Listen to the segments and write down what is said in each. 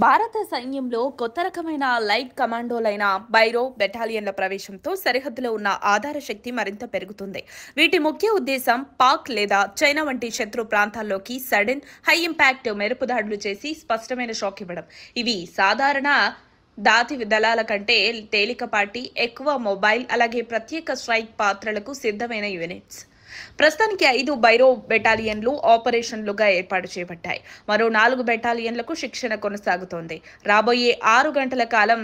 భారత సైన్యంలో కొత్త రకమైన లైట్ కమాండోలైన బైరో బెటాలియన్ల ప్రవేశంతో సరిహద్దులో ఉన్న ఆధార శక్తి మరింత పెరుగుతుంది. వీటి ముఖ్య ఉద్దేశం పాక్ లేదా చైనా వంటి శత్రు ప్రాంతాల్లోకి సడన్ హై ఇంపాక్ట్ మెరుపు దాడులు చేసి స్పష్టమైన షాక్ ఇవ్వడం. ఇవి సాధారణ దాతి దళాల కంటే తేలికపాటి, ఎక్కువ మొబైల్, అలాగే ప్రత్యేక స్ట్రైక్ పాత్రలకు సిద్ధమైన యూనిట్స్. ప్రస్తుతానికి 5 బైరో బెటాలియన్లు ఆపరేషన్లుగా ఏర్పాటు చేయబడ్డాయి. మరో 4 బెటాలియన్లకు శిక్షణ కొనసాగుతోంది. రాబోయే 6 గంటల కాలం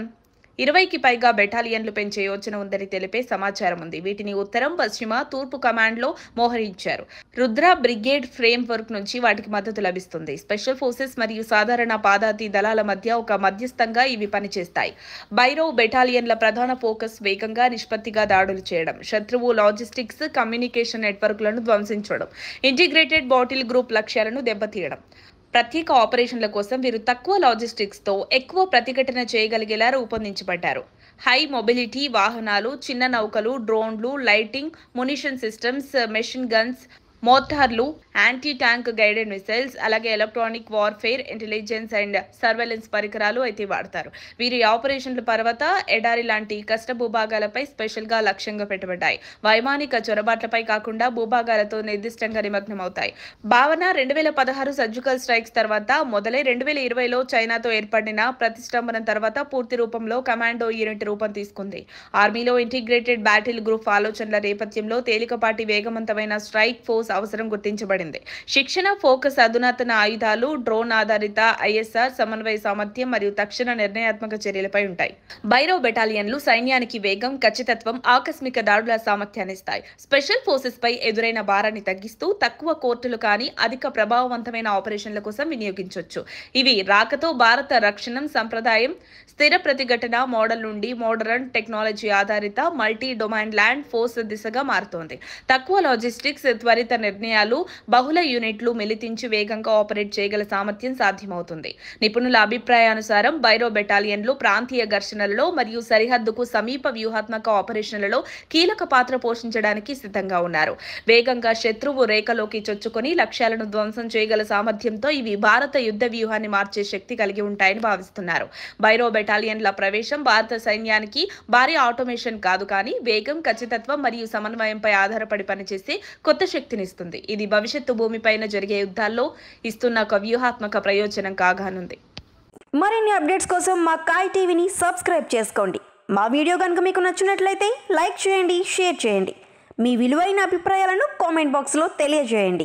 20కి పైగా బెటాలియన్లు పెంచే యోచన ఉందని తెలిపే సమాచారం ఉంది. వీటిని ఉత్తరం, పశ్చిమ, తూర్పు కమాండ్లో మోహరించారు. రుద్ర బ్రిగేడ్ ఫ్రేమ్ వర్క్ నుంచి వాటికి మద్దతు లభిస్తుంది. స్పెషల్ ఫోర్సెస్ మరియు సాధారణ పాదాతి దళాల మధ్య ఒక మధ్యస్థంగా ఇవి పనిచేస్తాయి. బైరో బెటాలియన్ల ప్రధాన ఫోకస్ వేగంగా, నిష్పత్తిగా దాడులు చేయడం, శత్రువు లాజిస్టిక్స్, కమ్యూనికేషన్ నెట్వర్క్లను ధ్వంసించడం, ఇంటిగ్రేటెడ్ బాటిల్ గ్రూప్ లక్ష్యాలను దెబ్బతీయడం. ప్రత్యేక ఆపరేషన్ల కోసం వీరు తక్కువ లాజిస్టిక్స్తో ఎక్కువ ప్రతిఘటన చేయగలిగేలా రూపొందించబడ్డారు. హై మొబిలిటీ వాహనాలు, చిన్న నౌకలు, డ్రోన్లు, లైటింగ్, మునిషన్ సిస్టమ్స్, మెషిన్ గన్స్, మోటార్లు, యాంటీ ట్యాంక్ గైడెడ్ మిసైల్స్, అలాగే electronic warfare, intelligence and surveillance పరికరాలు అయితే వాడతారు. వీరి ఆపరేషన్ల పర్వత, ఎడారి లాంటి కష్ట భూభాగాలపై స్పెషల్గా లక్ష్యంగా పెట్టబడ్డాయి. వైమానిక చొరబాట్లపై కాకుండా భూభాగాలతో నిర్దిష్టంగా నిమగ్నమవుతాయి. భావన 2016 సర్జికల్ స్ట్రైక్స్ తర్వాత మొదలై 2020లో చైనాతో ఏర్పడిన ప్రతిష్టంభన తర్వాత పూర్తి రూపంలో కమాండో యూనిట్ రూపం తీసుకుంది. ఆర్మీలో ఇంటిగ్రేటెడ్ బ్యాటిల్ గ్రూప్ ఆలోచనల నేపథ్యంలో తేలికపాటి, వేగవంతమైన స్ట్రైక్ ఫోర్స్ అవసరం గుర్తించబడింది. శిక్షణ ఫోకస్ అధునాతన ఆయుధాలు, డ్రోన్ ఆధారిత ఐఎస్ఆర్ సమన్వయ సామర్థ్యం మరియు తక్షణ నిర్ణయాత్మక చర్యలపై ఉంటాయి. బైరో బెటాలియన్లు సైన్యానికి వేగం, ఖచ్చితత్వం, ఆకస్మిక దాడుల సామర్థ్యాన్ని ఇస్తాయి. స్పెషల్ ఫోర్సెస్ పై ఎదురైన భారాన్ని తగ్గిస్తూ తక్కువ కోర్టులు కానీ అధిక ప్రభావవంతమైన ఆపరేషన్ల కోసం వినియోగించవచ్చు. ఇవి రాకతో భారత రక్షణ సంప్రదాయం స్థిర ప్రతిఘటన మోడల్ నుండి మోడరన్ టెక్నాలజీ ఆధారిత మల్టీ డొమైన్ ల్యాండ్ ఫోర్స్ దిశగా మారుతోంది. తక్కువ లాజిస్టిక్స్, త్వరిత నిర్ణయాలు, బహుళ యూనిట్లు మిలితించి వేగంగా ఆపరేట్ చేయగల సామర్థ్యం సాధ్యమవుతుంది. నిపుణుల అభిప్రాయానుసారం బైరో బెటాలియన్లు ప్రాంతీయ ఘర్షణలలో మరియు సరిహద్దుకు సమీప వ్యూహాత్మక ఆపరేషన్లలో కీలక పాత్ర పోషించడానికి సిద్ధంగా ఉన్నారు. వేగంగా శత్రువు రేఖలోకి చొచ్చుకొని లక్ష్యాలను ధ్వంసం చేయగల సామర్థ్యంతో ఇవి భారత యుద్ధ వ్యూహాన్ని మార్చే శక్తి కలిగి ఉంటాయని భావిస్తున్నారు. బైరో బెటాలియన్ల ప్రవేశం భారత సైన్యానికి భారీ ఆటోమేషన్ కాదు, కానీ వేగం, ఖచ్చితత్వం మరియు సమన్వయంపై ఆధారపడి పనిచేసే కొత్త శక్తినిస్తుంది. ఇది భవిష్యత్తు భూమిపైన జరిగే యుద్ధాల్లో ఇస్తున్న ఒక వ్యూహాత్మక ప్రయోజనం కాగానుంది. మరిన్ని అప్డేట్స్ కోసం మా కాయ్ టీవీని సబ్స్క్రైబ్ చేసుకోండి. మా వీడియో కనుక మీకు నచ్చినట్లయితే లైక్ చేయండి, షేర్ చేయండి. మీ విలువైన అభిప్రాయాలను కామెంట్ బాక్స్లో తెలియజేయండి.